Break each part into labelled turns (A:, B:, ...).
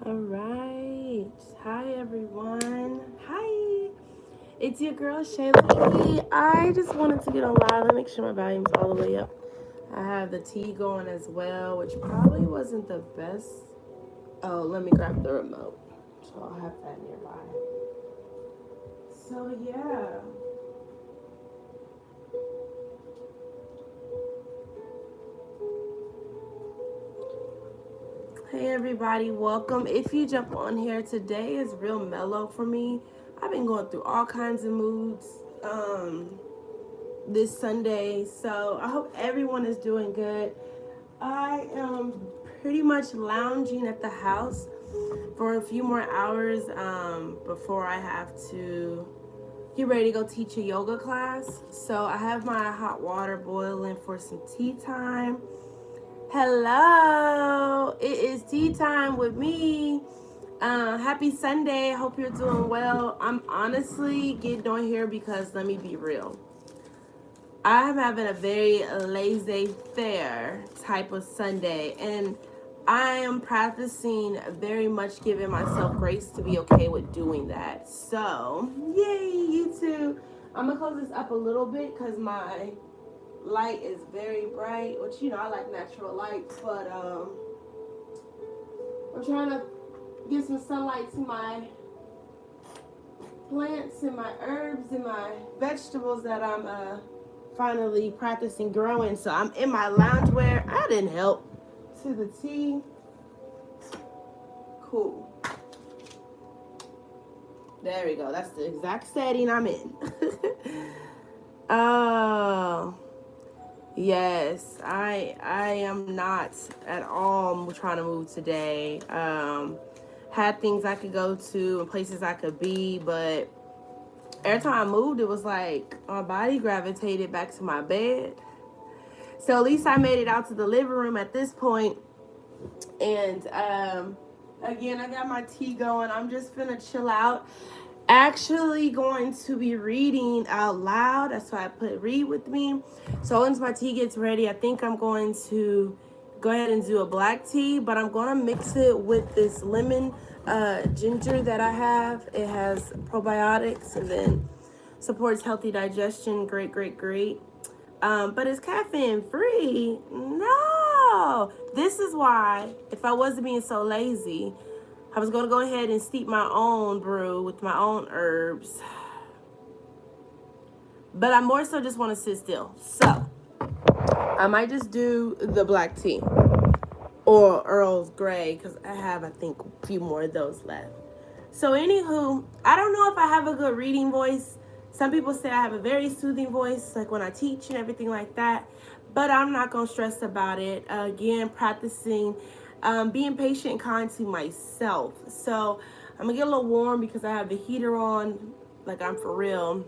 A: All right. Hi, everyone. Hi. It's your girl, Shayla. I just wanted to get on live. Let me make sure my volume's all the way up. I have the tea going as well, which probably wasn't the best. Oh, let me grab the remote. So I'll have that nearby. So, yeah. Hey, everybody. Welcome. If you jump on here, today is real mellow for me. I've been going through all kinds of moods. This Sunday. So I hope everyone is doing good. I am pretty much lounging at the house for a few more hours before I have to get ready to go teach a yoga class. So I have my hot water boiling for some tea time. Hello, it is tea time with me. Happy Sunday. Hope you're doing well. I'm honestly getting on here because let me be real. I'm having a very laissez-faire type of Sunday, and I am practicing very much giving myself grace to be okay with doing that. So, yay, you too. I'm gonna close this up a little bit because my light is very bright, which I like natural light, but I'm trying to give some sunlight to my plants and my herbs and my vegetables that I'm finally practicing growing. So I'm in my loungewear. I didn't help to the tea. Cool. There we go. That's the exact setting I'm in. Oh, yes. I am not at all trying to move today. Had things I could go to and places I could be, but every time I moved, it was like my body gravitated back to my bed. So at least I made it out to the living room at this point. And again, I got my tea going. I'm just gonna chill out. Actually, going to be reading out loud. That's why I put read with me. So once my tea gets ready, I think I'm going to go ahead and do a black tea, but I'm gonna mix it with this lemon ginger that I have. It has probiotics and then supports healthy digestion. Great, great, great. But it's caffeine free. No, this is why if I wasn't being so lazy, I was gonna go ahead and steep my own brew with my own herbs. But I more so just want to sit still. So I might just do the black tea or Earl's Grey because I have, I think, a few more of those left. So, anywho, I don't know if I have a good reading voice. Some people say I have a very soothing voice, like when I teach and everything like that. But I'm not going to stress about it. Again, practicing being patient and kind to myself. So, I'm going to get a little warm because I have the heater on, like I'm for real.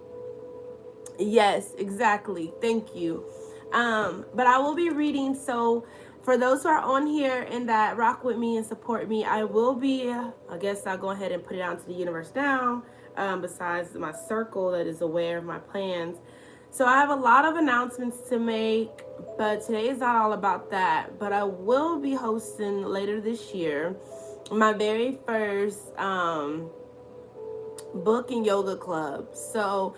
A: Yes, exactly. Thank you. But I will be reading. So for those who are on here and that rock with me and support me, I will be, I guess I'll go ahead and put it out to the universe now, besides my circle that is aware of my plans. So I have a lot of announcements to make, but today is not all about that. But I will be hosting later this year my very first book and yoga club. So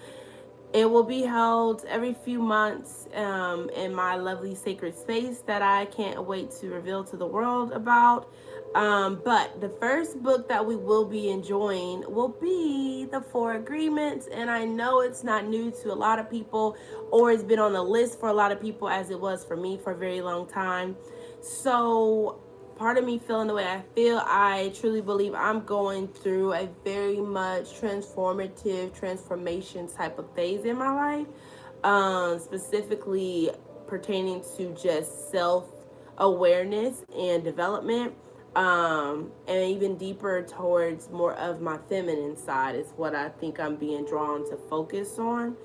A: it will be held every few months in my lovely sacred space that I can't wait to reveal to the world about. But the first book that we will be enjoying will be The Four Agreements. And I know it's not new to a lot of people, or it's been on the list for a lot of people as it was for me for a very long time. So part of me feeling the way I feel, I truly believe I'm going through a very much transformation type of phase in my life, specifically pertaining to just self awareness and development, and even deeper towards more of my feminine side is what I think I'm being drawn to focus on.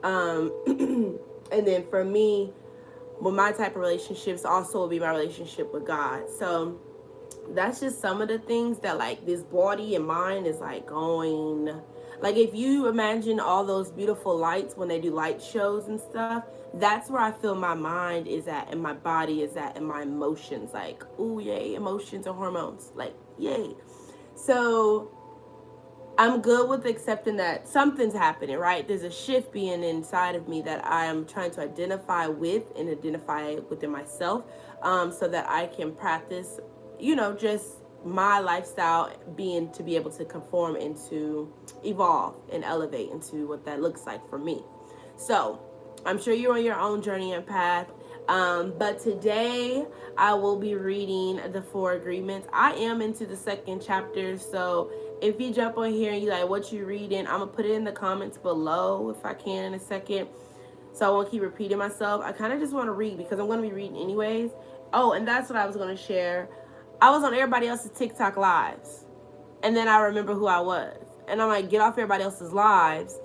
A: And then for me, well, my type of relationships also will be my relationship with God. So that's just some of the things that like this body and mind is like going, like if you imagine all those beautiful lights when they do light shows and stuff, that's where I feel my mind is at and my body is at and my emotions, like, ooh, yay, emotions and hormones, like, yay. So I'm good with accepting that something's happening, right? There's a shift being inside of me that I am trying to identify with and identify within myself, so that I can practice, just my lifestyle being to be able to conform and to evolve and elevate into what that looks like for me. So I'm sure you're on your own journey and path. But today I will be reading the Four Agreements. I am into the second chapter, so if you jump on here and you like what you reading, I'm gonna put it in the comments below if I can in a second. So I won't keep repeating myself. I kind of just want to read because I'm gonna be reading anyways. Oh, and that's what I was gonna share. I was on everybody else's TikTok lives, and then I remember who I was, and I'm like, get off everybody else's lives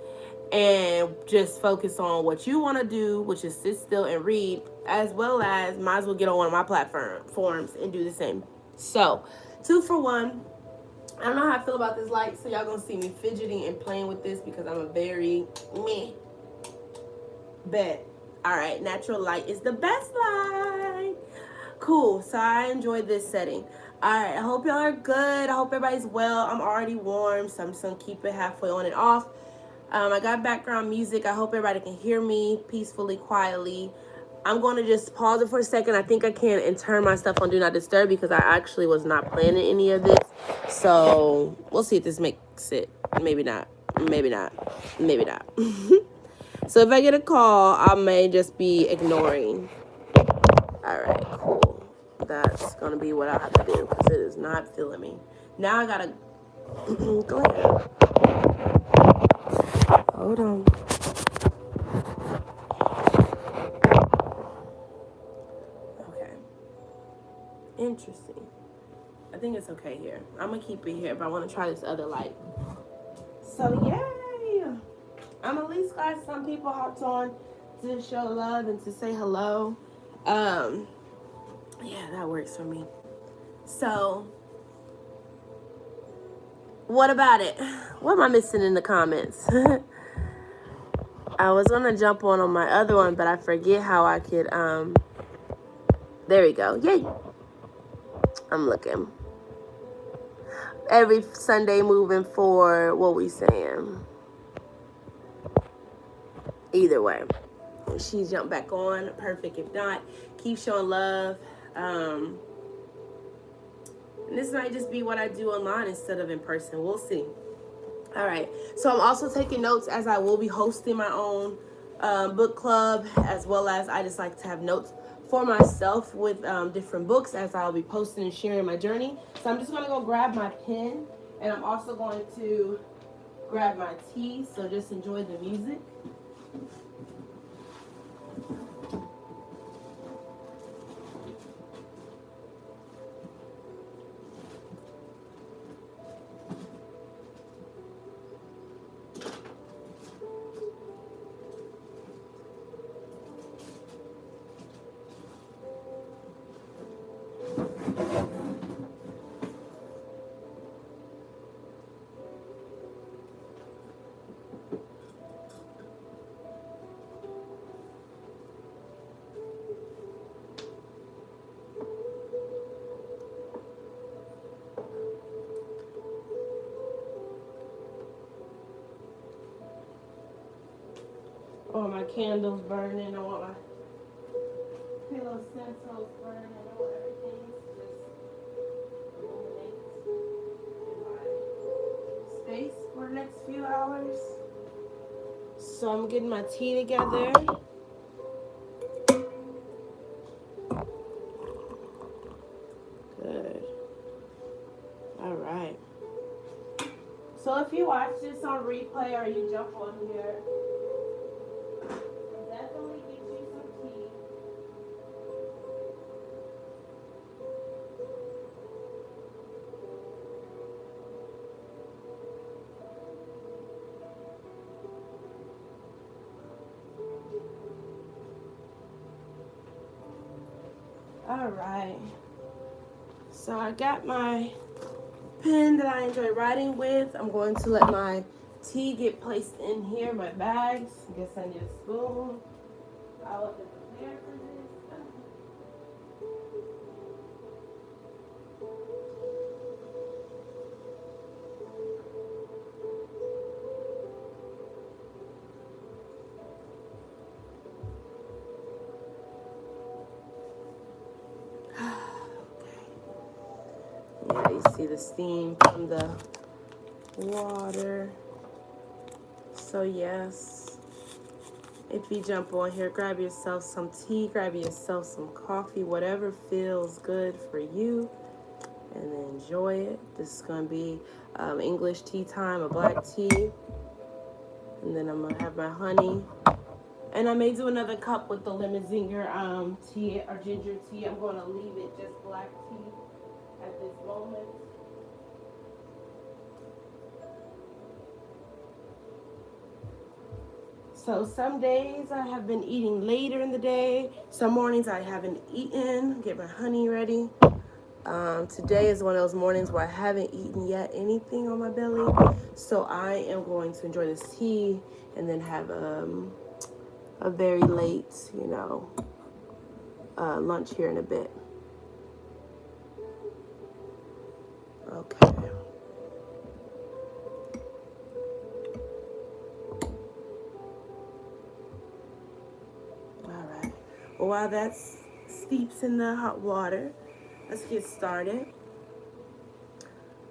A: and just focus on what you want to do, which is sit still and read, as well as might as well get on one of my platforms and do the same. So, 2 for 1. I don't know how I feel about this light, so y'all gonna see me fidgeting and playing with this because I'm a very meh bet. All right, natural light is the best light. Cool. So I enjoyed this setting. All right. I hope y'all are good. I hope everybody's well. I'm already warm, so I'm just gonna keep it halfway on and off. I got background music. I hope everybody can hear me peacefully, quietly. I'm going to just pause it for a second. I think I can and turn my stuff on Do Not Disturb because I actually was not planning any of this. So we'll see if this makes it. Maybe not. Maybe not. Maybe not. So if I get a call, I may just be ignoring. All right, cool. That's going to be what I have to do because it is not feeling me. Now I got to go ahead. Hold on. Okay. Interesting. I think it's okay here. I'm going to keep it here, but I want to try this other light. So, yay! I'm at least glad some people hopped on to show love and to say hello. Yeah, that works for me. So, what about it? What am I missing in the comments? I was going to jump on my other one, but I forget how I could, there we go. Yay! I'm looking. Every Sunday moving forward, what we saying? Either way. She jumped back on. Perfect. If not, keep showing love. And this might just be what I do online instead of in person. We'll see. All right. So I'm also taking notes as I will be hosting my own book club, as well as I just like to have notes for myself with different books as I'll be posting and sharing my journey. So I'm just going to go grab my pen, and I'm also going to grab my tea. So just enjoy the music. Oh, my candles burning. I want my pillow stencils burning. I want everything to just illuminate in my space for the next few hours. So I'm getting my tea together. Good. All right. So if you watch this on replay or you jump on here, definitely get you some tea. All right. So I got my pen that I enjoy writing with. I'm going to let my tea get placed in here, my bags. I guess I need a spoon. I wasn't prepared for this. You see the steam from the water. So yes, if you jump on here, grab yourself some tea, grab yourself some coffee, whatever feels good for you, and enjoy it. This is going to be English tea time, a black tea. And then I'm going to have my honey. And I may do another cup with the lemon zinger tea or ginger tea. I'm going to leave it just black tea at this moment. So some days I have been eating later in the day. Some mornings I haven't eaten. Get my honey ready. Today is one of those mornings where I haven't eaten yet anything on my belly. So I am going to enjoy this tea and then have a very late, lunch here in a bit. Okay. All right. Well, while that steeps in the hot water, let's get started.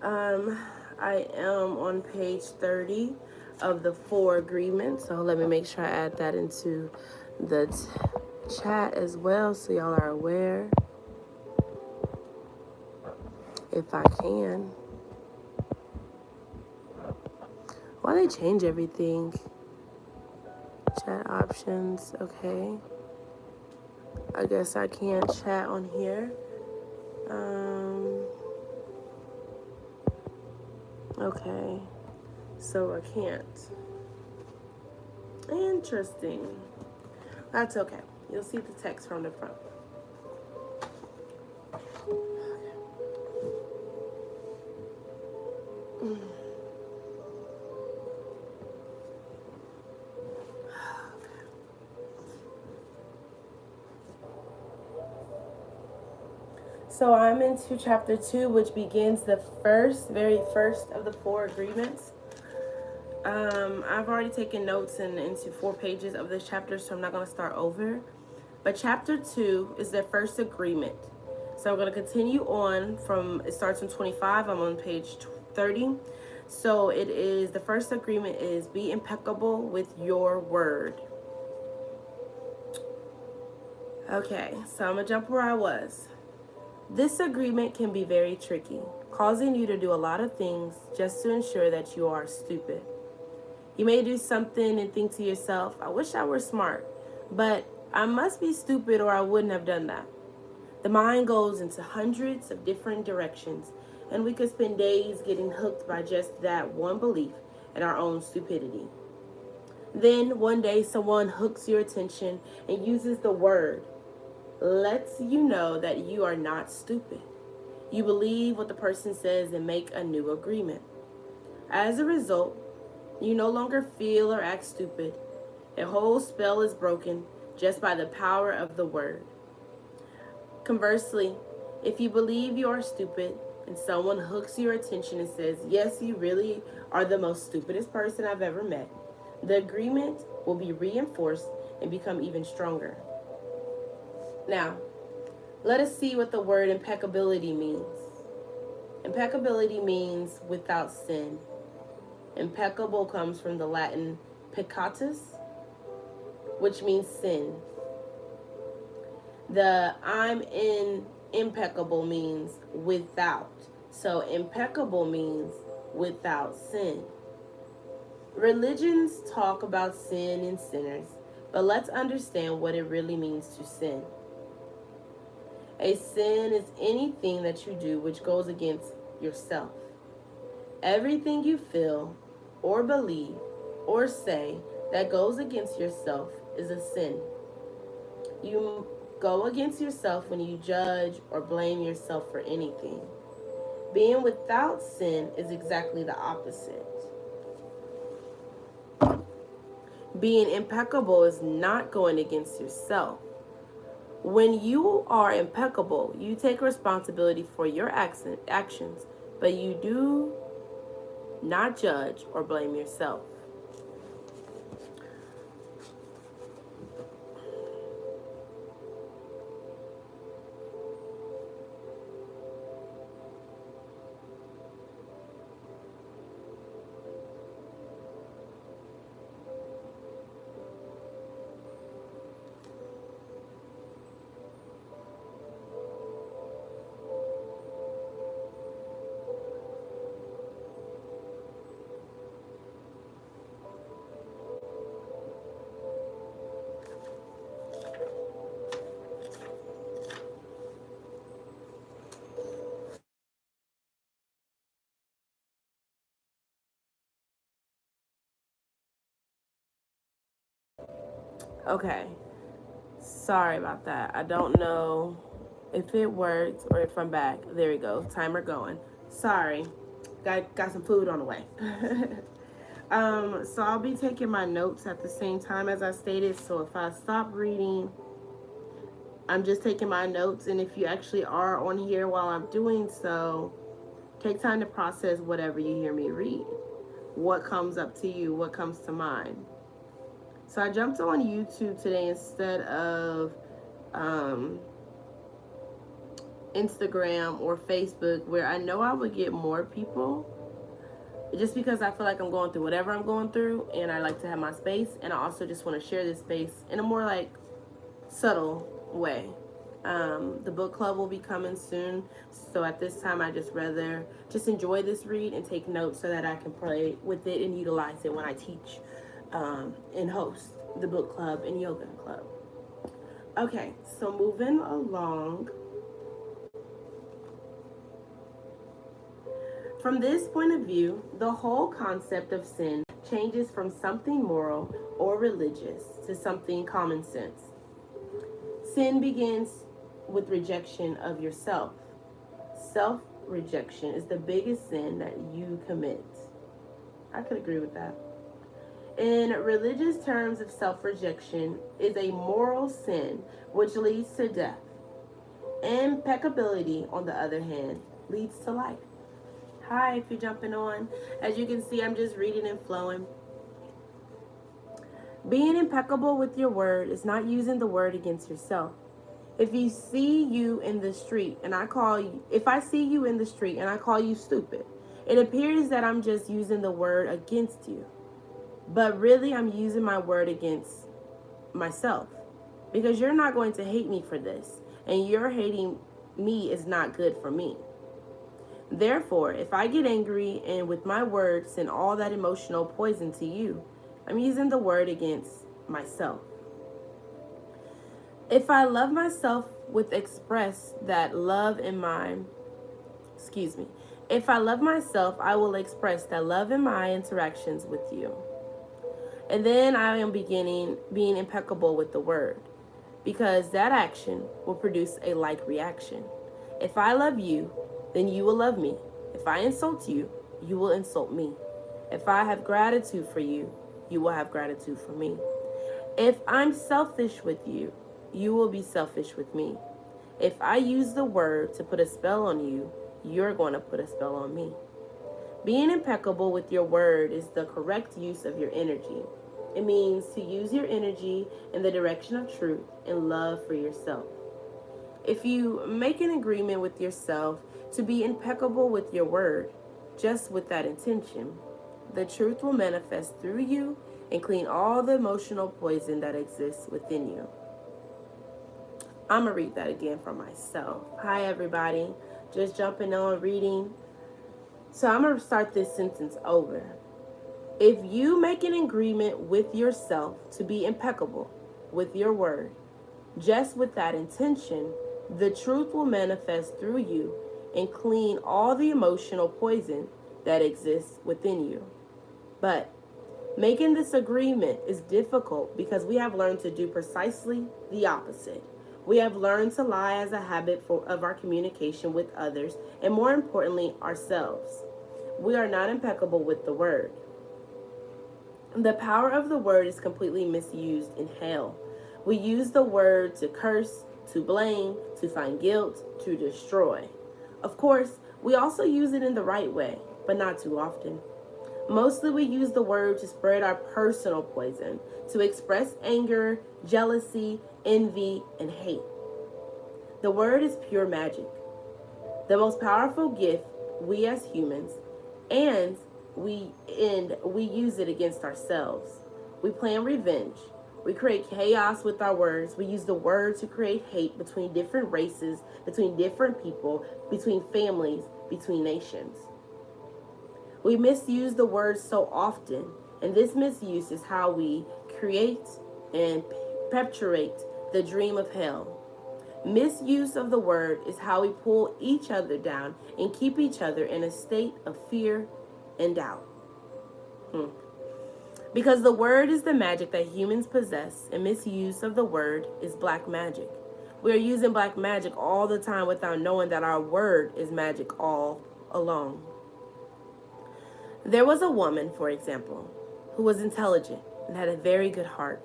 A: I am on page 30 of the 4 agreements. So let me make sure I add that into the chat as well so y'all are aware. If I can. Why they change everything? Chat options, okay. I guess I can't chat on here. Okay. So I can't. Interesting. That's okay. You'll see the text from the front. So I'm into chapter 2, which begins the very first of the 4 agreements. I've already taken notes into 4 pages of this chapter, so I'm not going to start over. But chapter 2 is the first agreement. So I'm going to continue on it starts in 25. I'm on page 30. So the first agreement is be impeccable with your word. Okay, so I'm going to jump where I was. This agreement can be very tricky, causing you to do a lot of things just to ensure that you are stupid. You may do something and think to yourself, I wish I were smart, but I must be stupid or I wouldn't have done that. The mind goes into hundreds of different directions, and we could spend days getting hooked by just that one belief and our own stupidity. Then one day someone hooks your attention and uses the word, lets you know that you are not stupid. You believe what the person says and make a new agreement. As a result, you no longer feel or act stupid. A whole spell is broken just by the power of the word. Conversely, if you believe you are stupid and someone hooks your attention and says, yes, you really are the most stupidest person I've ever met, the agreement will be reinforced and become even stronger. Now, let us see what the word impeccability means. Impeccability means without sin. Impeccable comes from the Latin peccatus, which means sin. The impeccable means without. So impeccable means without sin. Religions talk about sin and sinners, but let's understand what it really means to sin. A sin is anything that you do which goes against yourself. Everything you feel or believe or say that goes against yourself is a sin. You go against yourself when you judge or blame yourself for anything. Being without sin is exactly the opposite. Being impeccable is not going against yourself. When you are impeccable, you take responsibility for your actions, but you do not judge or blame yourself. Okay. Sorry about that. I don't know if it worked or if I'm back. There we go. Timer going. Sorry. Got some food on the way. So I'll be taking my notes at the same time as I stated. So if I stop reading, I'm just taking my notes. And if you actually are on here while I'm doing so, take time to process whatever you hear me read. What comes up to you? What comes to mind? So I jumped on YouTube today instead of um, Instagram or Facebook, where I know I would get more people just because I feel like I'm going through whatever I'm going through, and I like to have my space, and I also just want to share this space in a more like subtle way. The book club will be coming soon, so at this time I just rather just enjoy this read and take notes so that I can play with it and utilize it when I teach and host the book club and yoga club. Okay, so moving along. From this point of view, the whole concept of sin changes from something moral or religious to something common sense. Sin begins with rejection of yourself. Self rejection is the biggest sin that you commit. I could agree with that. In religious terms of self rejection is a moral sin which leads to death. Impeccability, on the other hand, leads to life. Hi, if you're jumping on. As you can see, I'm just reading and flowing. Being impeccable with your word is not using the word against yourself. If you see you in the street and I call you, if I see you in the street and I call you stupid, it appears that I'm just using the word against you. But really, I'm using my word against myself, because you're not going to hate me for this, and your hating me is not good for me. Therefore, if I get angry and with my words send all that emotional poison to you, I'm using the word against myself. If I love myself with express that love in if I love myself, I will express that love in my interactions with you. And then I am beginning being impeccable with the word, because that action will produce a like reaction. If I love you, then you will love me. If I insult you, you will insult me. If I have gratitude for you, you will have gratitude for me. If I'm selfish with you, you will be selfish with me. If I use the word to put a spell on you, you're going to put a spell on me. Being impeccable with your word is the correct use of your energy. It means to use your energy in the direction of truth and love for yourself. If you make an agreement with yourself to be impeccable with your word, just with that intention, the truth will manifest through you and clean all the emotional poison that exists within you. I'm going to read that again for myself. Hi, everybody. Just jumping on reading. So I'm going to start this sentence over. If you make an agreement with yourself to be impeccable with your word, just with that intention, the truth will manifest through you and clean all the emotional poison that exists within you. But making this agreement is difficult because we have learned to do precisely the opposite. We have learned to lie as a habit of our communication with others, and more importantly, ourselves. We are not impeccable with the word. The power of the word is completely misused in hell. We use the word to curse, to blame, to find guilt, to destroy. Of course, we also use it in the right way, but not too often. Mostly we use the word to spread our personal poison, to express anger, jealousy, envy, and hate. The word is pure magic, the most powerful gift we as humans, and we use it against ourselves. We plan revenge. We create chaos with our words. We use the word to create hate between different races, between different people, between families, between nations. We misuse the word so often, and this misuse is how we create and perpetuate the dream of hell. Misuse of the word is how we pull each other down and keep each other in a state of fear and doubt. Because the word is the magic that humans possess, and misuse of the word is black magic. We are using black magic all the time without knowing that our word is magic all along. There was a woman, for example, who was intelligent and had a very good heart.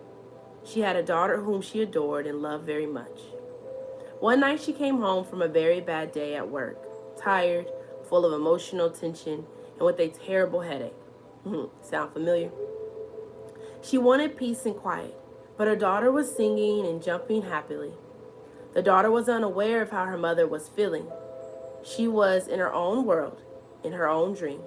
A: She had a daughter whom she adored and loved very much. One night she came home from a very bad day at work, tired, full of emotional tension, and with a terrible headache. Sound familiar? She wanted peace and quiet, but her daughter was singing and jumping happily. The daughter was unaware of how her mother was feeling. She was in her own world, in her own dream.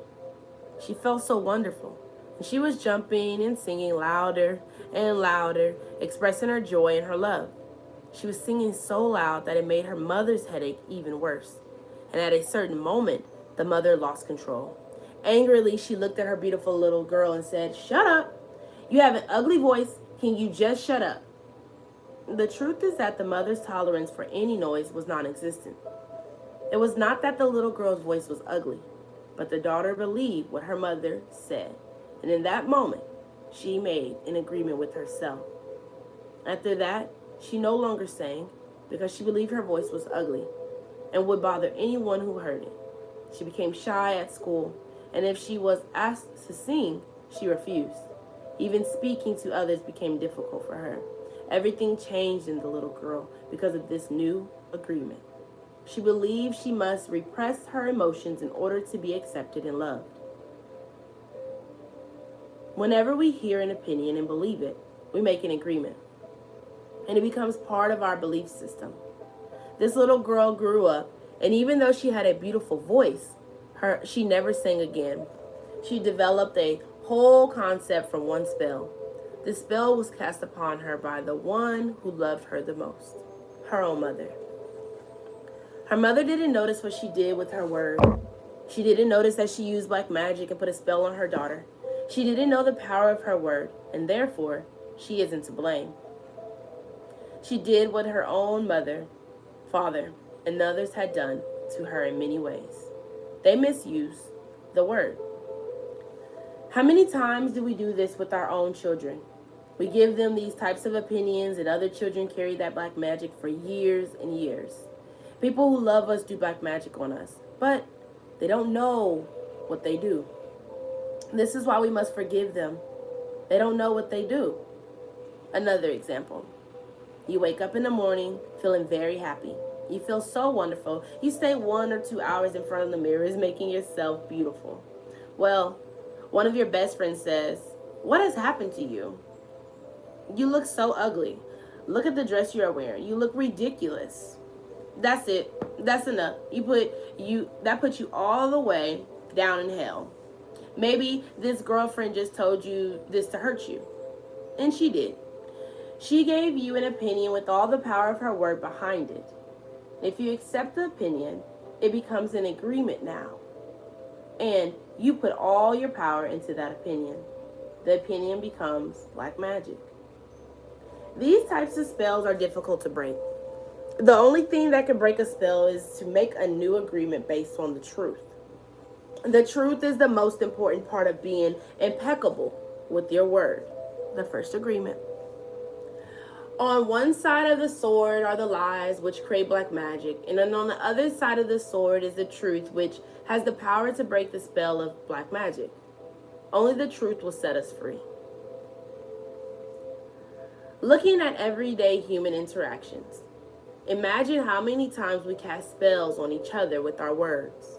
A: She felt so wonderful, and she was jumping and singing louder and louder, expressing her joy and her love. She was singing so loud that it made her mother's headache even worse. And at a certain moment, the mother lost control. Angrily, she looked at her beautiful little girl and said, "Shut up. You have an ugly voice. Can you just shut up?" The truth is that the mother's tolerance for any noise was non-existent. It was not that the little girl's voice was ugly, but the daughter believed what her mother said. And in that moment, she made an agreement with herself. After that, she no longer sang because she believed her voice was ugly and would bother anyone who heard it. She became shy at school, and if she was asked to sing, she refused. Even speaking to others became difficult for her. Everything changed in the little girl because of this new agreement. She believed she must repress her emotions in order to be accepted and loved. Whenever we hear an opinion and believe it, we make an agreement, and it becomes part of our belief system. This little girl grew up, and even though she had a beautiful voice, she never sang again. She developed a whole concept from one spell. The spell was cast upon her by the one who loved her the most, her own mother. Her mother didn't notice what she did with her word. She didn't notice that she used black magic and put a spell on her daughter. She didn't know the power of her word, and therefore, she isn't to blame. She did what her own mother, father, and others had done to her in many ways. They misused the word. How many times do we do this with our own children? We give them these types of opinions, and other children carry that black magic for years and years. People who love us do black magic on us, but they don't know what they do. This is why we must forgive them. They don't know what they do. Another example. You wake up in the morning feeling very happy. You feel so wonderful. You stay 1 or 2 hours in front of the mirrors making yourself beautiful. Well, one of your best friends says, "What has happened to you? You look so ugly. Look at the dress you are wearing. You look ridiculous." That's it. That's enough. That puts you all the way down in hell. Maybe this girlfriend just told you this to hurt you. And she did. She gave you an opinion with all the power of her word behind it. If you accept the opinion, it becomes an agreement now. And you put all your power into that opinion. The opinion becomes black magic. These types of spells are difficult to break. The only thing that can break a spell is to make a new agreement based on the truth. The truth is the most important part of being impeccable with your word. The first agreement. On one side of the sword are the lies, which create black magic, and then on the other side of the sword is the truth, which has the power to break the spell of black magic. Only the truth will set us free. Looking at everyday human interactions, imagine how many times we cast spells on each other with our words.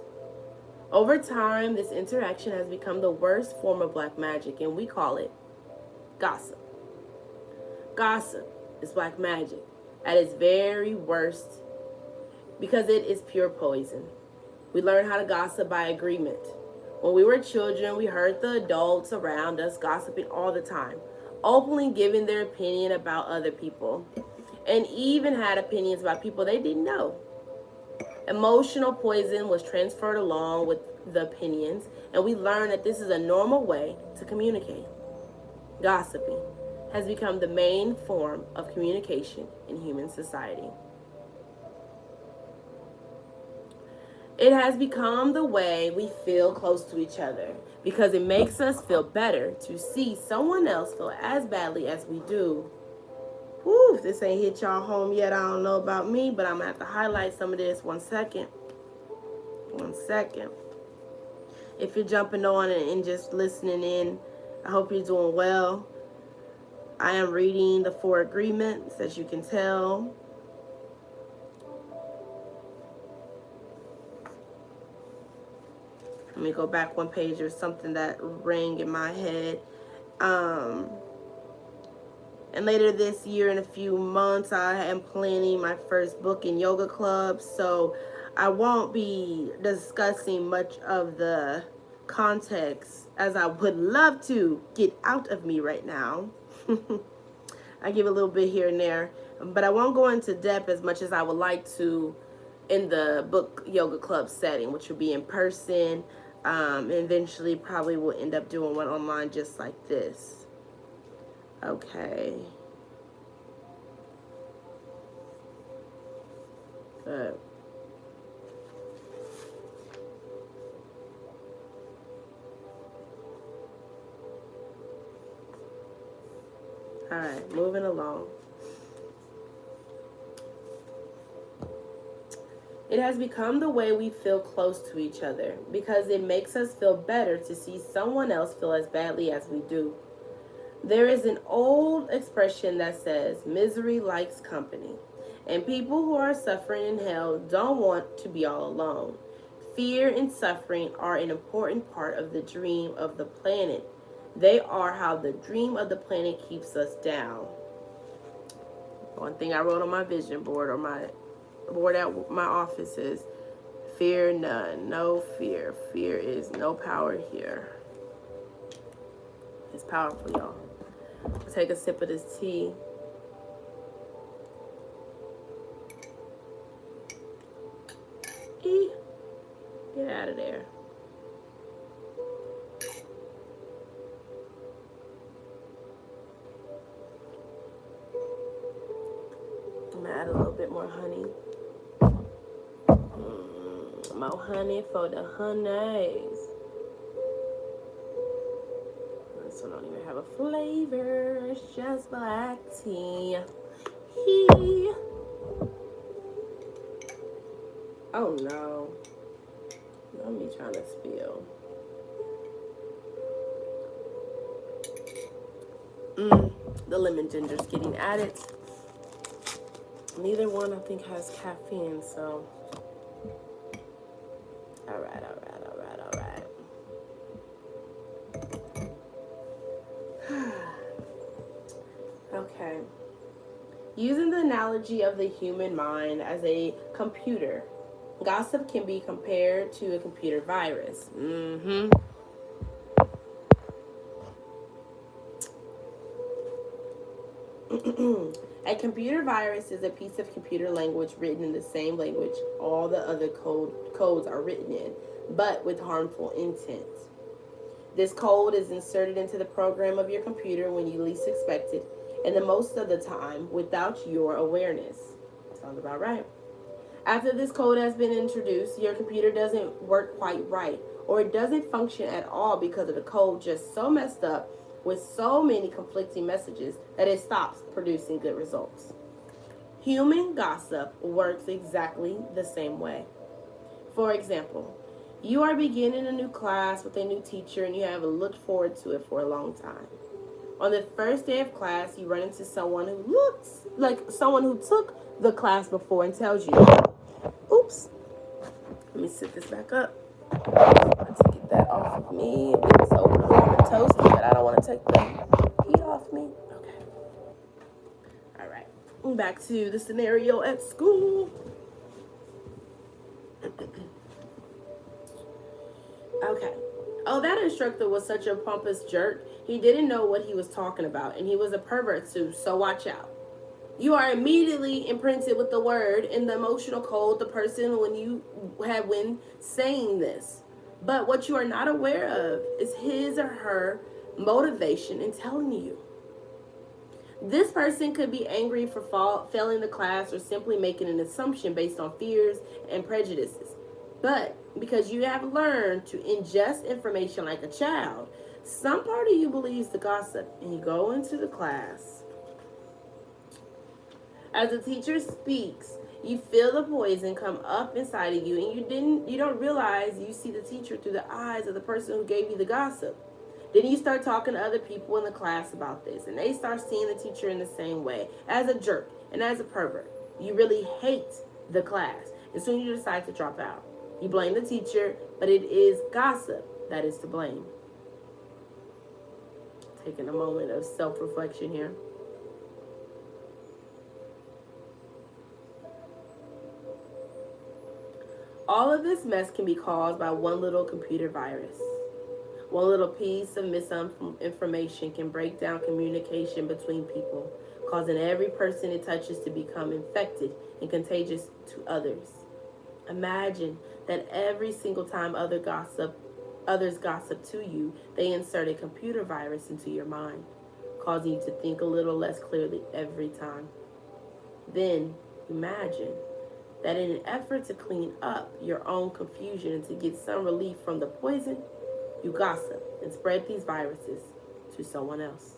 A: Over time, this interaction has become the worst form of black magic, and we call it gossip. Gossip is black magic at its very worst because it is pure poison. We learn how to gossip by agreement. When we were children, we heard the adults around us gossiping all the time, openly giving their opinion about other people, and even had opinions about people they didn't know. Emotional poison was transferred along with the opinions, and we learned that this is a normal way to communicate. Gossiping has become the main form of communication in human society. It has become the way we feel close to each other. because it makes us feel better to see someone else feel as badly as we do. Whew, if this ain't hit y'all home yet, I don't know about me, but I'm gonna have to highlight some of this. 1 second. 1 second. If you're jumping on and just listening in, I hope you're doing well. I am reading the 4 agreements, as you can tell. Let me go back one page. There's something that rang in my head. And later this year, in a few months, I am planning my first book in yoga club. So I won't be discussing much of the context as I would love to get out of me right now. I give a little bit here and there, but I won't go into depth as much as I would like to in the book yoga club setting, which will be in person. And eventually probably will end up doing one online just like this. Okay. Good. All right, moving along. It has become the way we feel close to each other because it makes us feel better to see someone else feel as badly as we do. There is an old expression that says, misery likes company, and people who are suffering in hell don't want to be all alone. Fear and suffering are an important part of the dream of the planet. They are how the dream of the planet keeps us down. One thing I wrote on my vision board or my board at my office is, fear none, no fear. Fear is no power here. It's powerful, y'all. I'll take a sip of this tea. Get out of there. I'm gonna add a little bit more honey. More honey for the honeys. This one don't even have a flavor. It's just black tea. Oh no. Not me trying to spill. The lemon ginger's getting added. Neither one I think has caffeine, so. All right. Okay. Using the analogy of the human mind as a computer, gossip can be compared to a computer virus. A computer virus is a piece of computer language written in the same language all the other codes are written in, but with harmful intent. This code is inserted into the program of your computer when you least expect it, and the most of the time without your awareness. Sounds about right. After this code has been introduced, your computer doesn't work quite right, or it doesn't function at all because of the code just so messed up with so many conflicting messages that it stops producing good results. Human gossip works exactly the same way. For example, you are beginning a new class with a new teacher and you have looked forward to it for a long time. On the first day of class, you run into someone who looks like someone who took the class before and tells you, oops, let me sit this back up. Let's get that off of me. It's over warm and toasty, but I don't want to take the heat off me. Okay. All right. Back to the scenario at school. Okay. Oh, that instructor was such a pompous jerk. He didn't know what he was talking about, and he was a pervert too, so watch out. You are immediately imprinted with the word and the emotional code the person when saying this. But what you are not aware of is his or her motivation in telling you. This person could be angry for failing the class or simply making an assumption based on fears and prejudices. But because you have learned to ingest information like a child, some part of you believes the gossip, and you go into the class. As the teacher speaks, you feel the poison come up inside of you, and you don't realize you see the teacher through the eyes of the person who gave you the gossip. Then you start talking to other people in the class about this, and they start seeing the teacher in the same way, as a jerk and as a pervert. You really hate the class. As soon as you decide to drop out, you blame the teacher, but it is gossip that is to blame. Taking a moment of self-reflection here. All of this mess can be caused by one little computer virus. One little piece of misinformation can break down communication between people, causing every person it touches to become infected and contagious to others. Imagine that every single time others gossip to you, they insert a computer virus into your mind, causing you to think a little less clearly every time. Then imagine that in an effort to clean up your own confusion and to get some relief from the poison, you gossip and spread these viruses to someone else.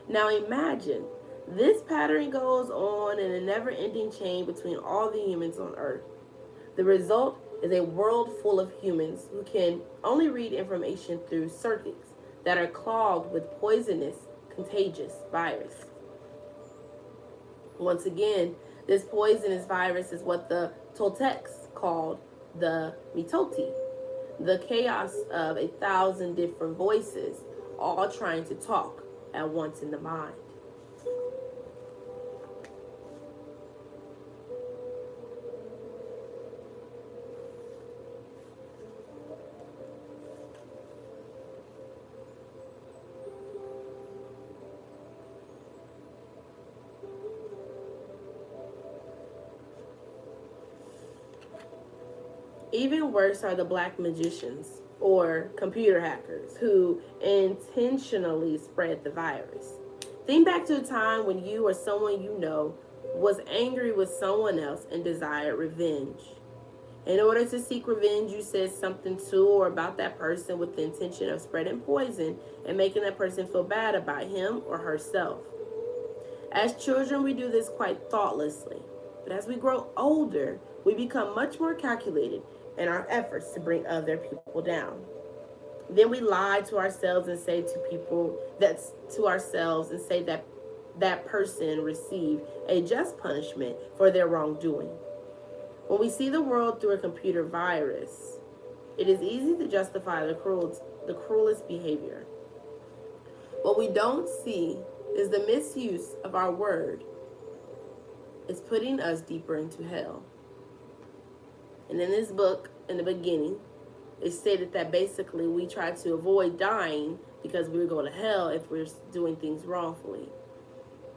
A: Now imagine this pattern goes on in a never-ending chain between all the humans on Earth. The result is a world full of humans who can only read information through circuits that are clogged with poisonous, contagious virus. Once again, this poisonous virus is what the Toltecs called the mitoti, the chaos of 1,000 different voices, all trying to talk at once in the mind. Even worse are the black magicians or computer hackers who intentionally spread the virus. Think back to a time when you or someone you know was angry with someone else and desired revenge. In order to seek revenge, you said something to or about that person with the intention of spreading poison and making that person feel bad about him or herself. As children, we do this quite thoughtlessly. But as we grow older, we become much more calculated in our efforts to bring other people down. Then we lie to ourselves and say that that person received a just punishment for their wrongdoing. When we see the world through a computer virus, it is easy to justify the cruelest behavior. What we don't see is the misuse of our word is putting us deeper into hell. And in this book, in the beginning, it stated that basically we try to avoid dying because we're going to hell if we're doing things wrongfully.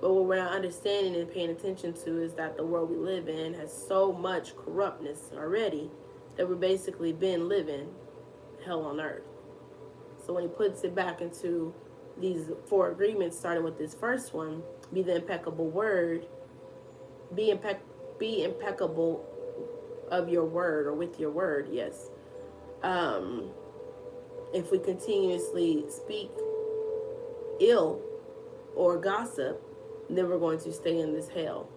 A: But what we're not understanding and paying attention to is that the world we live in has so much corruptness already that we've basically been living hell on earth. So when he puts it back into these 4 agreements, starting with this first one, be the impeccable word, be impeccable of your word or with your word, yes. If we continuously speak ill or gossip, then we're going to stay in this hell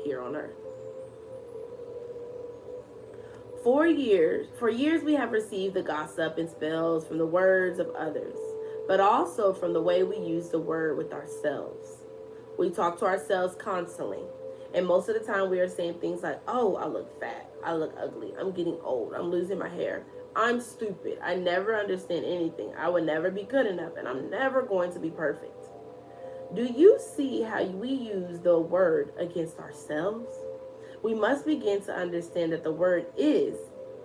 A: here on earth. For years we have received the gossip and spells from the words of others, but also from the way we use the word with ourselves. We talk to ourselves constantly. And most of the time we are saying things like, oh, I look fat, I look ugly, I'm getting old, I'm losing my hair, I'm stupid, I never understand anything, I would never be good enough, and I'm never going to be perfect. Do you see how we use the word against ourselves? We must begin to understand that the word is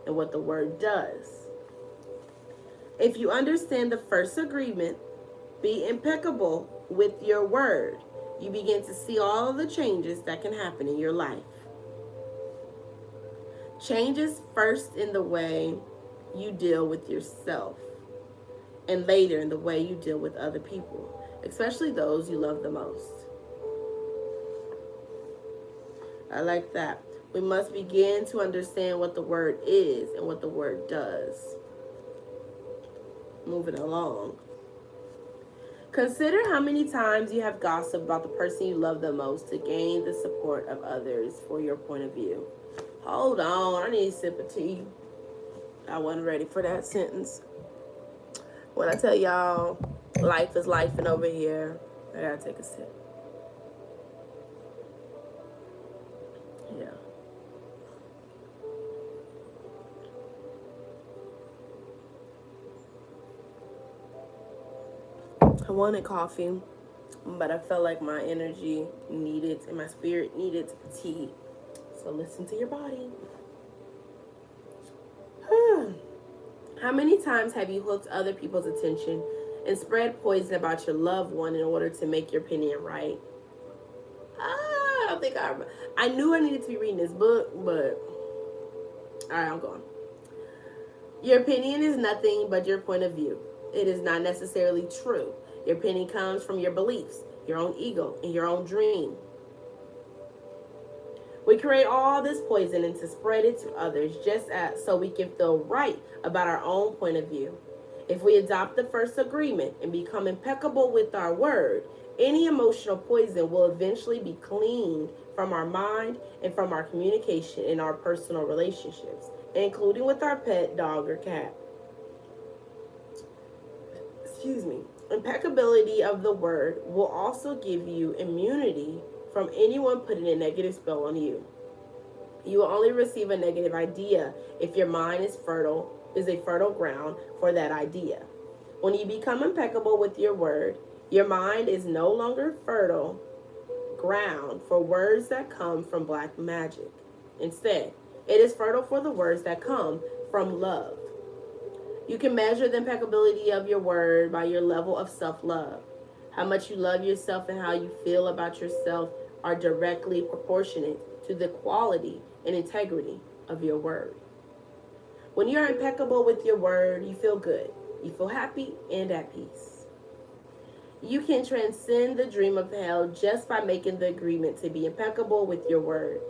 A: and what the word does. If you understand the first agreement, be impeccable with your word, you begin to see all of the changes that can happen in your life. Changes first in the way you deal with yourself, and later in the way you deal with other people, especially those you love the most. I like that. We must begin to understand what the word is and what the word does. Moving along. Consider how many times you have gossiped about the person you love the most to gain the support of others for your point of view. Hold on, I need a sip of tea. I wasn't ready for that sentence. When I tell y'all, life is life and over here, I gotta take a sip. Yeah. I wanted coffee, but I felt like my energy needed and my spirit needed tea. So listen to your body. How many times have you hooked other people's attention and spread poison about your loved one in order to make your opinion right? I don't think I knew I needed to be reading this book, but all right, I'm going. Your opinion is nothing but your point of view. It is not necessarily true. Your opinion comes from your beliefs, your own ego, and your own dream. We create all this poison and to spread it to others so we can feel right about our own point of view. If we adopt the first agreement and become impeccable with our word, any emotional poison will eventually be cleaned from our mind and from our communication in our personal relationships, including with our pet, dog, or cat. Excuse me. Impeccability of the word will also give you immunity from anyone putting a negative spell on you. You will only receive a negative idea if your mind is a fertile ground for that idea. When you become impeccable with your word, your mind is no longer fertile ground for words that come from black magic. Instead, it is fertile for the words that come from love. You can measure the impeccability of your word by your level of self-love. How much you love yourself and how you feel about yourself are directly proportionate to the quality and integrity of your word. When you are impeccable with your word, you feel good. You feel happy and at peace. You can transcend the dream of hell just by making the agreement to be impeccable with your word.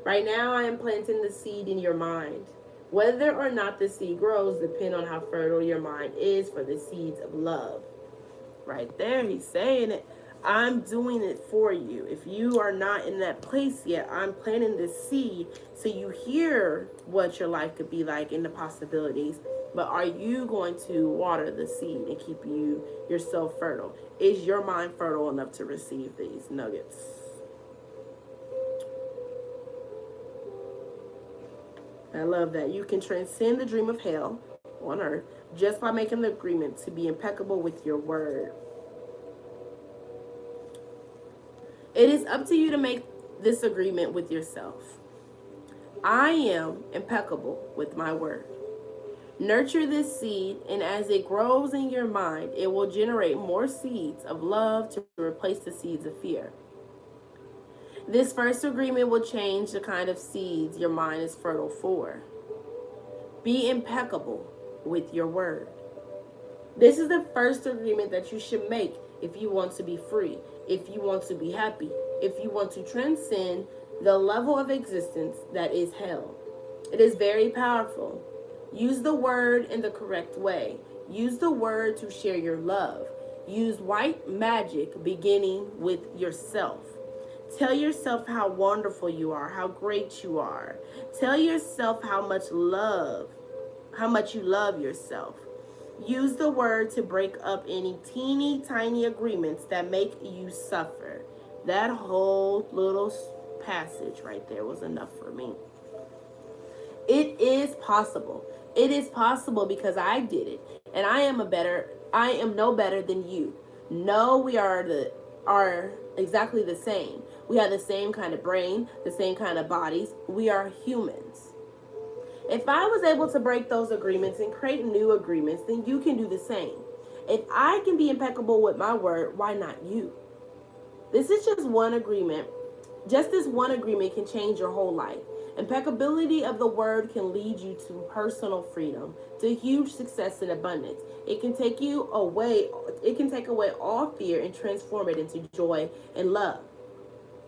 A: Right now, I am planting the seed in your mind. Whether or not the seed grows depends on how fertile your mind is for the seeds of love. Right there, he's saying it. I'm doing it for you. If you are not in that place yet, I'm planting this seed so you hear what your life could be like and the possibilities. But are you going to water the seed and keep yourself fertile? Is your mind fertile enough to receive these nuggets? I love that. You can transcend the dream of hell on earth just by making the agreement to be impeccable with your word. It is up to you to make this agreement with yourself. I am impeccable with my word. Nurture this seed, and as it grows in your mind, it will generate more seeds of love to replace the seeds of fear. This first agreement will change the kind of seeds your mind is fertile for. Be impeccable with your word. This is the first agreement that you should make if you want to be free, if you want to be happy, if you want to transcend the level of existence that is hell. It is very powerful. Use the word in the correct way. Use the word to share your love. Use white magic beginning with yourself. Tell yourself how wonderful you are, how great you are. Tell yourself how much you love yourself. Use the word to break up any teeny tiny agreements that make you suffer. That whole little passage right there was enough for me. It is possible. It is possible because I did it, and I am no better than you. No, we are exactly the same. We have the same kind of brain, the same kind of bodies. We are humans. If I was able to break those agreements and create new agreements, then you can do the same. If I can be impeccable with my word, why not you? This is just one agreement. Just this one agreement can change your whole life. Impeccability of the word can lead you to personal freedom, to huge success and abundance. It can take away all fear and transform it into joy and love.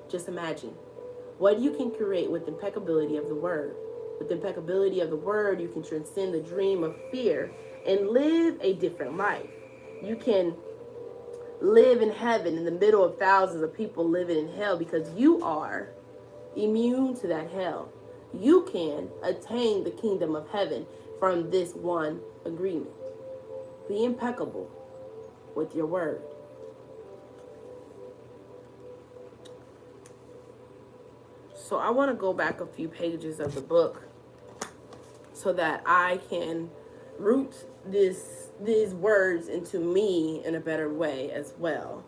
A: Just imagine. What you can create with impeccability of the word. With impeccability of the word, you can transcend the dream of fear and live a different life. You can live in heaven in the middle of thousands of people living in hell because you are immune to that hell. You can attain the kingdom of heaven from this one agreement. Be impeccable with your word. So I want to go back a few pages of the book so that I can root these words into me in a better way as well.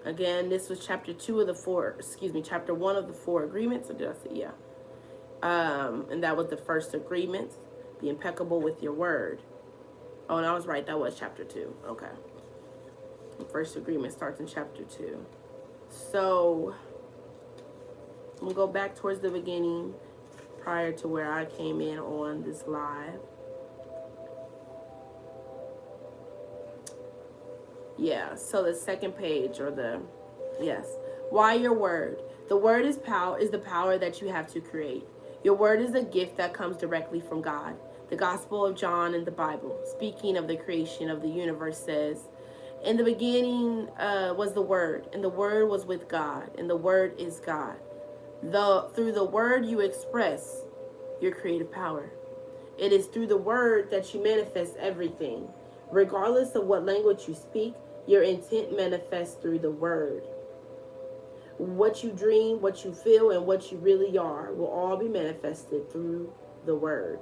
A: Again, this was chapter 2 of the 4, chapter 1 of the 4 agreements. Or did I say, yeah? And that was the first agreement. Be impeccable with your word. Oh, and I was right. That was chapter 2. Okay. The first agreement starts in chapter 2. So we'll go back towards the beginning prior to where I came in on this live. Yeah, so the second page yes. Why your word? The word is the power that you have to create. Your word is a gift that comes directly from God. The Gospel of John in the Bible, speaking of the creation of the universe, says, in the beginning was the Word, and the Word was with God, and the Word is God. Through the Word you express your creative power. It is through the Word that you manifest everything. Regardless of what language you speak, your intent manifests through the Word. What you dream, what you feel, and what you really are will all be manifested through the Word.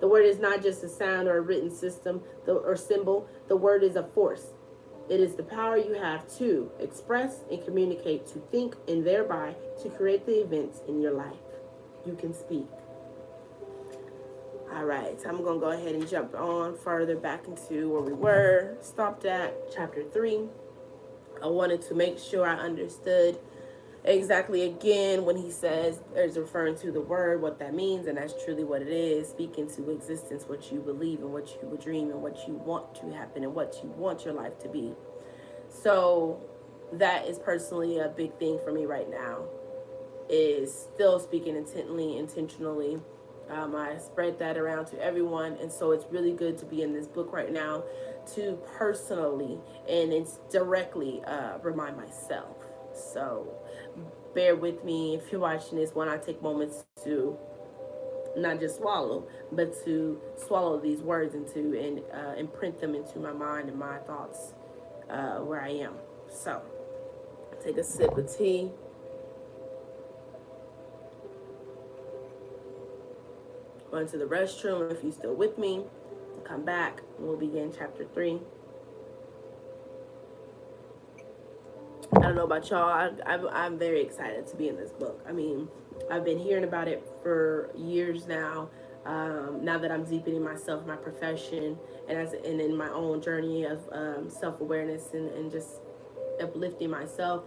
A: The word is not just a sound or a written system or symbol. The word is a force. It is the power you have to express and communicate, to think, and thereby to create the events in your life. You can speak. All right, so I'm going to go ahead and jump on further back into where we were. Stopped at chapter 3. I wanted to make sure I understood exactly again when he says is referring to the word, what that means, and that's truly what it is. Speak into existence what you believe and what you would dream and what you want to happen and what you want your life to be. So that is personally a big thing for me right now, is still speaking intentionally. I spread that around to everyone, and so it's really good to be in this book right now to personally and it's directly remind myself. So bear with me if you're watching this when I take moments to not just swallow, but to swallow these words into and imprint them into my mind and my thoughts where I am. So take a sip of tea. Go into the restroom if you're still with me. Come back and we'll begin chapter 3. I don't know about y'all. I'm very excited to be in this book. I mean, I've been hearing about it for years now. Now that I'm deepening myself, my profession, and in my own journey of self-awareness and just uplifting myself,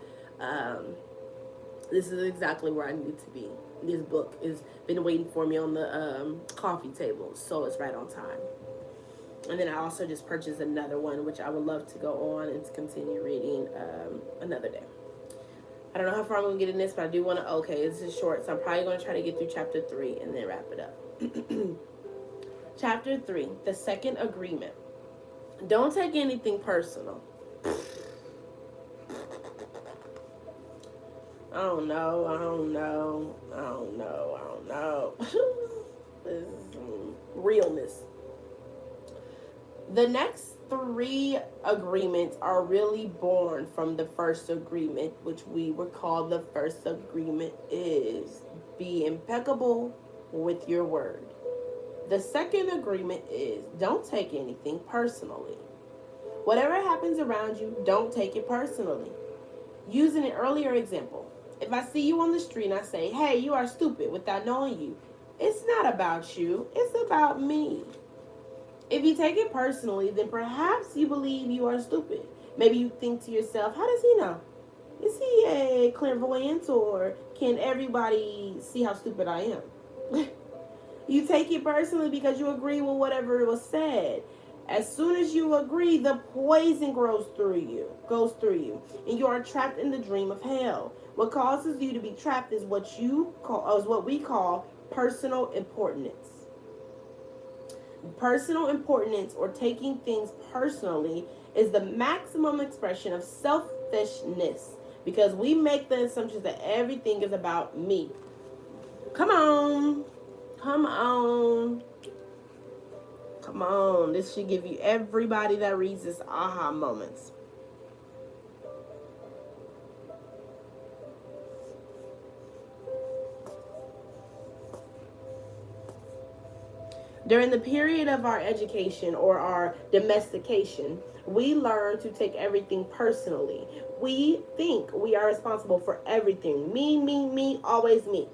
A: this is exactly where I need to be. This book has been waiting for me on the coffee table, so it's right on time. And then I also just purchased another one, which I would love to go on and to continue reading another day. I don't know how far I'm going to get in this, but I do want to, okay, this is short, so I'm probably going to try to get through chapter 3 and then wrap it up. Chapter 3, the second agreement. Don't take anything personal. I don't know. This is realness. The next 3 agreements are really born from the first agreement, which we would call the first agreement is be impeccable with your word. The second agreement is don't take anything personally. Whatever happens around you, don't take it personally. Using an earlier example, if I see you on the street and I say, hey, you are stupid without knowing you, it's not about you, it's about me. If you take it personally, then perhaps you believe you are stupid. Maybe you think to yourself, how does he know? Is he a clairvoyant, or can everybody see how stupid I am? You take it personally because you agree with whatever was said. As soon as you agree, the poison goes through you, and you are trapped in the dream of hell. What causes you to be trapped is what we call personal importance. Personal importance, or taking things personally, is the maximum expression of selfishness, because we make the assumption that everything is about me. Come on. Come on. Come on. This should give you, everybody that reads this, aha moments. During the period of our education or our domestication, we learn to take everything personally. We think we are responsible for everything. Me, always me.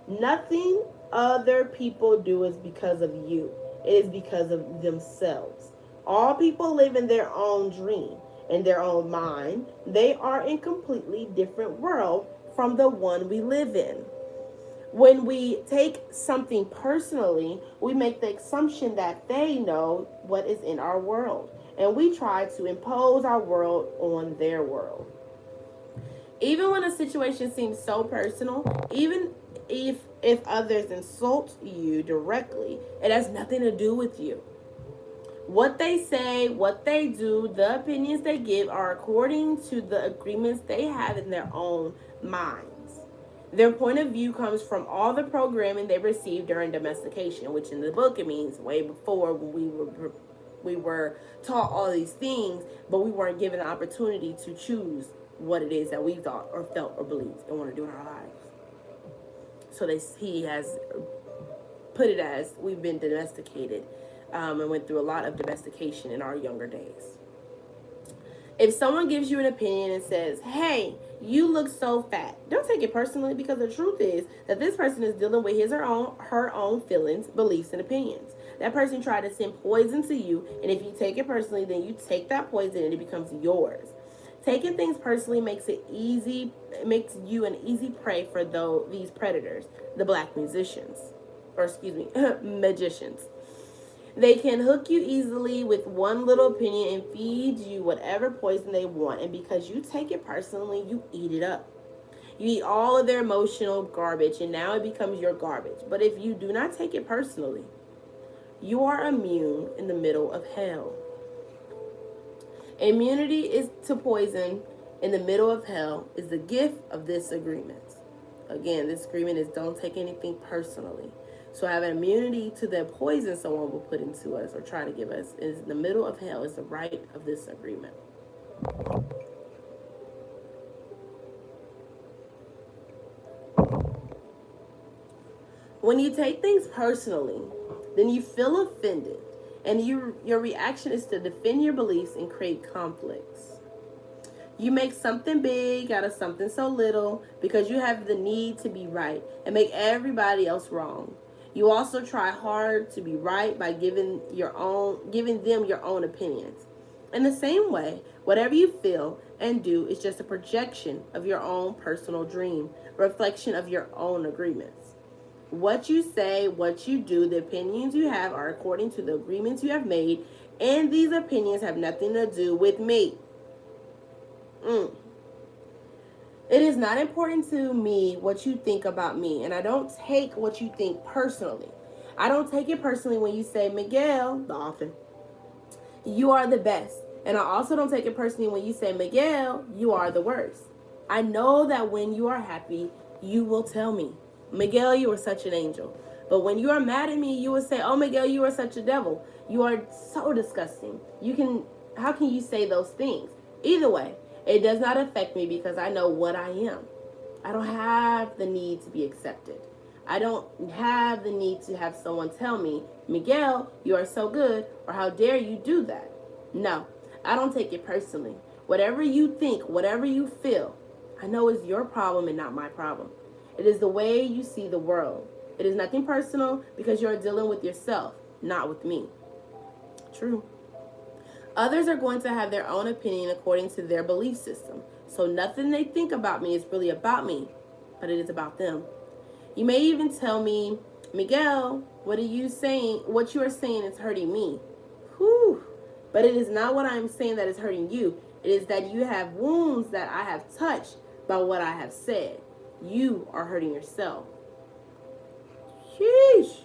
A: Nothing other people do is because of you. It is because of themselves. All people live in their own dream, in their own mind. They are in a completely different world from the one we live in. When we take something personally, we make the assumption that they know what is in our world, and we try to impose our world on their world. Even when a situation seems so personal, even if others insult you directly, it has nothing to do with you. What they say, what they do, the opinions they give are according to the agreements they have in their own minds. Their point of view comes from all the programming they received during domestication, which in the book it means way before when we were taught all these things, but we weren't given the opportunity to choose what it is that we thought or felt or believed and want to do in our lives. So he has put it as we've been domesticated, and went through a lot of domestication in our younger days. If someone gives you an opinion and says, hey, you look so fat, don't take it personally, because the truth is that this person is dealing with her own feelings, beliefs, and opinions. That person tried to send poison to you, and if you take it personally, then you take that poison and it becomes yours. Taking things personally makes you an easy prey for these predators, the black magicians. They can hook you easily with one little opinion and feed you whatever poison they want. And because you take it personally, you eat it up. You eat all of their emotional garbage, and now it becomes your garbage. But if you do not take it personally, you are immune in the middle of hell. Immunity is to poison in the middle of hell is the gift of this agreement. Again, this agreement is don't take anything personally. So having immunity to the poison someone will put into us or try to give us is in the middle of hell is the right of this agreement. When you take things personally, then you feel offended, and your reaction is to defend your beliefs and create conflicts. You make something big out of something so little because you have the need to be right and make everybody else wrong. You also try hard to be right by giving them your own opinions. In the same way, whatever you feel and do is just a projection of your own personal dream, a reflection of your own agreements. What you say, what you do, the opinions you have are according to the agreements you have made, and these opinions have nothing to do with me. It is not important to me what you think about me, and I don't take what you think personally. I don't take it personally when you say, Miguel, the author, you are the best. And I also don't take it personally when you say, Miguel, you are the worst. I know that when you are happy, you will tell me, Miguel, you are such an angel. But when you are mad at me, you will say, oh, Miguel, you are such a devil. You are so disgusting. How can you say those things? Either way, it does not affect me because I know what I am. I don't have the need to be accepted. I don't have the need to have someone tell me, Miguel, you are so good, or how dare you do that. No, I don't take it personally. Whatever you think, whatever you feel, I know is your problem and not my problem. It is the way you see the world. It is nothing personal because you're dealing with yourself, not with me. True. Others are going to have their own opinion according to their belief system. So nothing they think about me is really about me, but it is about them. You may even tell me, Miguel, what are you saying? What you are saying is hurting me. Whew. But it is not what I'm saying that is hurting you. It is that you have wounds that I have touched by what I have said. You are hurting yourself. Sheesh.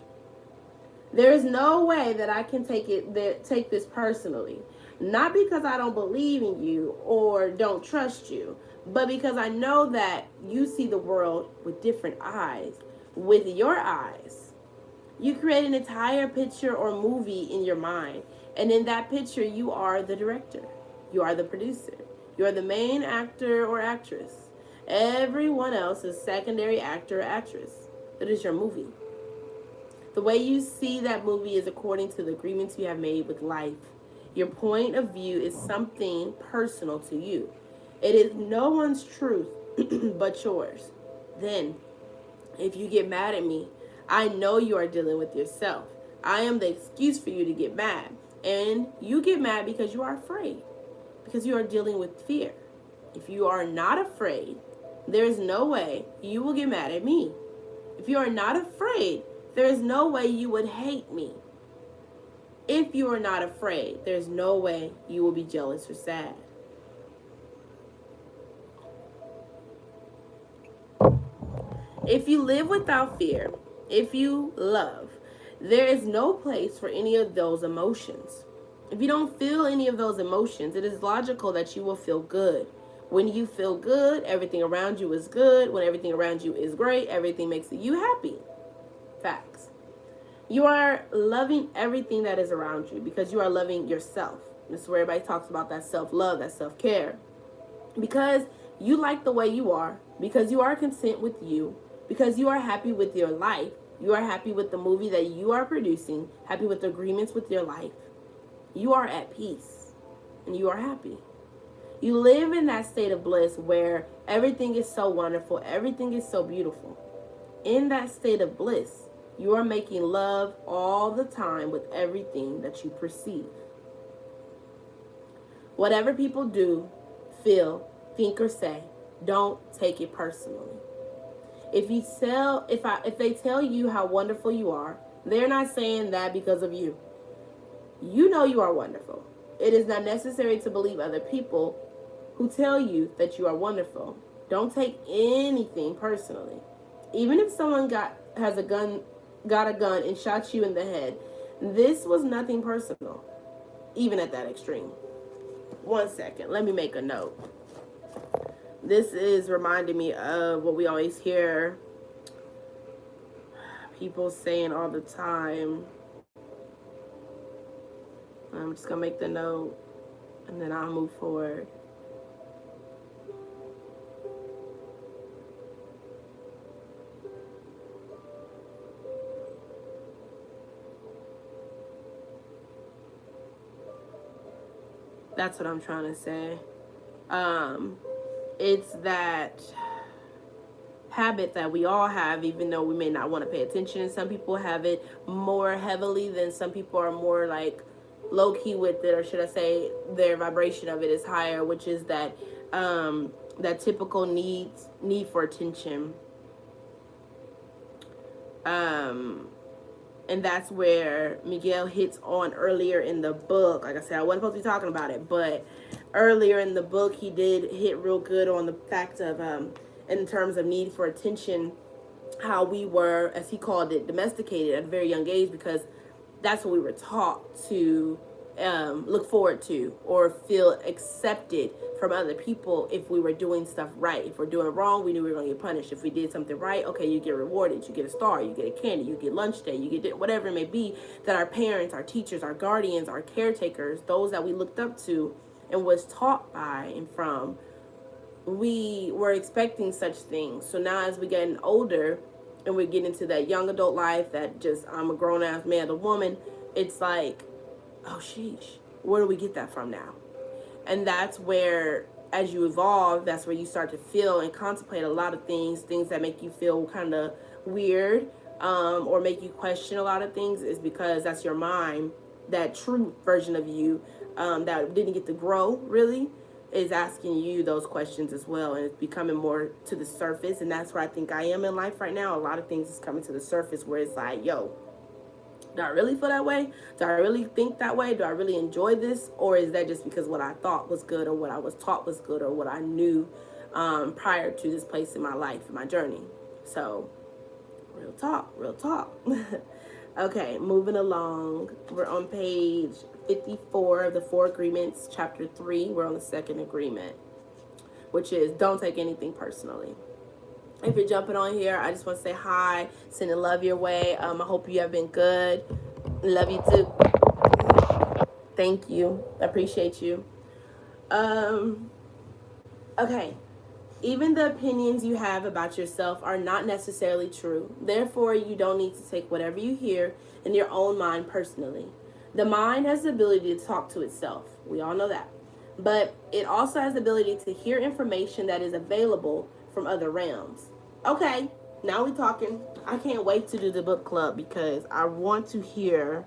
A: There is no way that I can take this personally. Not because I don't believe in you or don't trust you, but because I know that you see the world with different eyes. With your eyes, you create an entire picture or movie in your mind. And in that picture, you are the director. You are the producer. You are the main actor or actress. Everyone else is secondary actor or actress. That is your movie. The way you see that movie is according to the agreements you have made with life. Your point of view is something personal to you. It is no one's truth but yours. Then, if you get mad at me, I know you are dealing with yourself. I am the excuse for you to get mad. And you get mad because you are afraid. Because you are dealing with fear. If you are not afraid, there is no way you will get mad at me. If you are not afraid, there is no way you would hate me. If you are not afraid, there's no way you will be jealous or sad. If you live without fear, if you love, there is no place for any of those emotions. If you don't feel any of those emotions, it is logical that you will feel good. When you feel good, everything around you is good. When everything around you is great, everything makes you happy. Facts. You are loving everything that is around you because you are loving yourself. This is where everybody talks about that self-love, that self-care. Because you like the way you are, because you are content with you, because you are happy with your life, you are happy with the movie that you are producing, happy with the agreements with your life. You are at peace and you are happy. You live in that state of bliss where everything is so wonderful, everything is so beautiful. In that state of bliss, you are making love all the time with everything that you perceive. Whatever people do, feel, think, or say, don't take it personally. If they tell you how wonderful you are, they're not saying that because of you. You know you are wonderful. It is not necessary to believe other people who tell you that you are wonderful. Don't take anything personally. Even if someone got a gun and shot you in the head, this was nothing personal, even at that extreme. 1 second, let me make a note. This is reminding me of what we always hear people saying all the time. I'm just gonna make the note and then I'll move forward. That's what I'm trying to say. It's that habit that we all have, even though we may not want to pay attention. And some people have it more heavily than some people are more like low-key with it, or should I say their vibration of it is higher, which is that that typical need for attention. And that's where Miguel hits on earlier in the book. Like I said, I wasn't supposed to be talking about it, but earlier in the book, he did hit real good on the fact of, in terms of need for attention, how we were, as he called it, domesticated at a very young age, because that's what we were taught to look forward to or feel accepted from other people if we were doing stuff right. If we're doing wrong, we knew we were going to get punished. If we did something right, okay, you get rewarded, you get a star, you get a candy, you get lunch day, you get whatever it may be that our parents, our teachers, our guardians, our caretakers, those that we looked up to and was taught by and from, we were expecting such things. So now as we getting older and we get into that young adult life, that just I'm a grown ass man or woman, it's like, oh sheesh, where do we get that from now? And that's where, as you evolve, that's where you start to feel and contemplate a lot of things that make you feel kind of weird, or make you question a lot of things, is because that's your mind, that true version of you that didn't get to grow really, is asking you those questions as well, and it's becoming more to the surface. And that's where I think I am in life right now. A lot of things is coming to the surface where it's like, yo, Do I really feel that way? Do I really think that way? Do I really enjoy this? Or is that just because what I thought was good, or what I was taught was good, or what I knew prior to this place in my life, in my journey? So, real talk, real talk. Okay, moving along. We're on page 54 of the Four Agreements, chapter 3. We're on the second agreement, which is don't take anything personally. If you're jumping on here, I just want to say hi, sending love your way. I hope you have been good. Love you too. Thank you. I appreciate you. Okay. Even the opinions you have about yourself are not necessarily true. Therefore, you don't need to take whatever you hear in your own mind personally. The mind has the ability to talk to itself. We all know that. But it also has the ability to hear information that is available from other realms. Okay, now we're talking. I can't wait to do the book club because I want to hear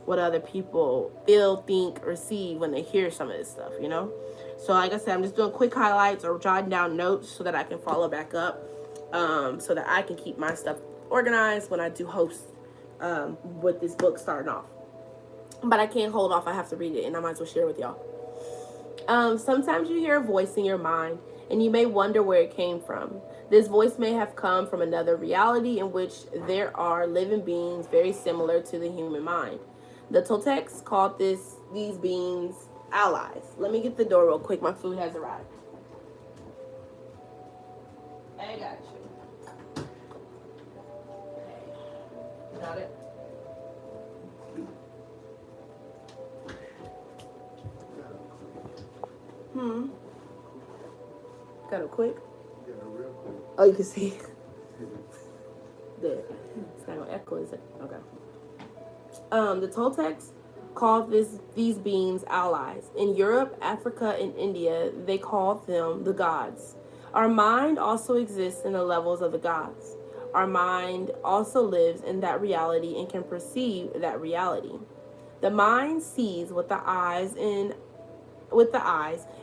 A: what other people feel, think, or see when they hear some of this stuff, you know? So like I said, I'm just doing quick highlights or jotting down notes so that I can follow back up, so that I can keep my stuff organized when I do host with this book starting off. But I can't hold off. I have to read it, and I might as well share it with y'all. Sometimes you hear a voice in your mind, and you may wonder where it came from. This voice may have come from another reality in which there are living beings very similar to the human mind. The Toltecs called these beings allies. Let me get the door real quick. My food has arrived. I got you. Okay. Got it? Got it quick?
B: Yeah, real quick.
A: Oh, you can see. There. It's not gonna echo, is it? Okay. The Toltecs called these beings allies. In Europe, Africa, and India, they called them the gods. Our mind also exists in the levels of the gods. Our mind also lives in that reality and can perceive that reality. The mind sees with the eyes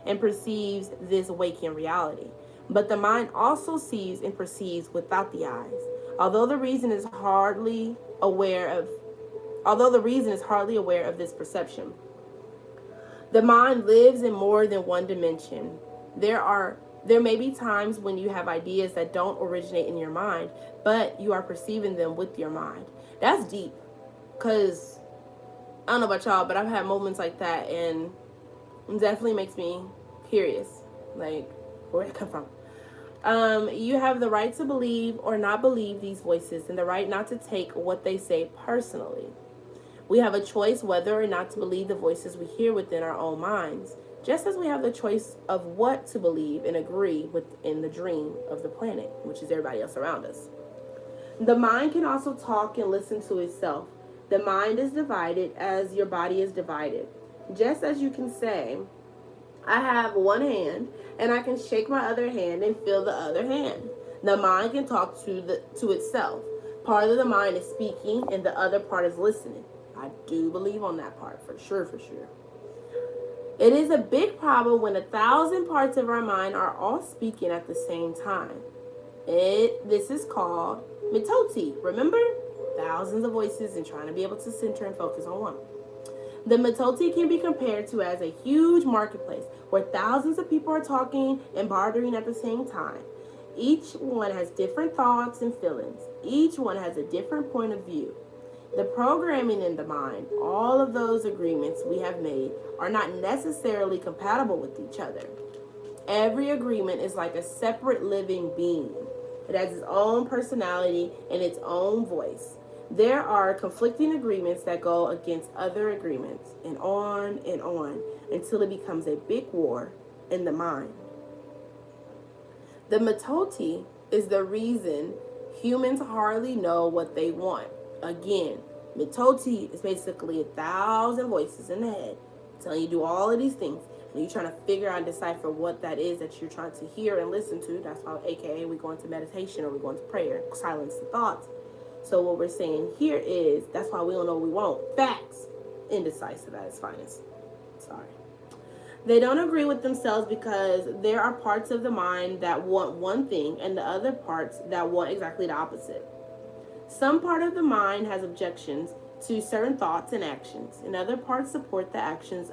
A: and perceives this waking reality. But the mind also sees and perceives without the eyes. Although the reason is hardly aware of this perception. The mind lives in more than one dimension. There may be times when you have ideas that don't originate in your mind, but you are perceiving them with your mind. That's deep, because I don't know about y'all, but I've had moments like that, and it definitely makes me curious, like, where did it come from? You have the right to believe or not believe these voices, and the right not to take what they say personally. We have a choice whether or not to believe the voices we hear within our own minds, just as we have the choice of what to believe and agree with in the dream of the planet, which is everybody else around us. The mind can also talk and listen to itself. The mind is divided as your body is divided. Just as you can say, I have one hand and I can shake my other hand and feel the other hand. The mind can talk to itself. Part of the mind is speaking and the other part is listening. I do believe on that part, for sure, for sure. It is a big problem when 1,000 parts of our mind are all speaking at the same time. This is called mitoti. Remember? Thousands of voices and trying to be able to center and focus on one. The mitoti can be compared to as a huge marketplace where thousands of people are talking and bartering at the same time. Each one has different thoughts and feelings. Each one has a different point of view. The programming in the mind, all of those agreements we have made, are not necessarily compatible with each other. Every agreement is like a separate living being. It has its own personality and its own voice. There are conflicting agreements that go against other agreements, and on until it becomes a big war in the mind. The mitoti is the reason humans hardly know what they want. Again, mitoti is basically 1,000 voices in the head telling you to do all of these things, and you're trying to figure out and decipher what that is that you're trying to hear and listen to. That's why, aka, we go into meditation or we go into prayer, silence the thoughts. So what we're saying here is that's why we don't know what we want. Facts. Indecisive at its finest. Sorry. They don't agree with themselves because there are parts of the mind that want one thing and the other parts that want exactly the opposite. Some part of the mind has objections to certain thoughts and actions, and other parts support the actions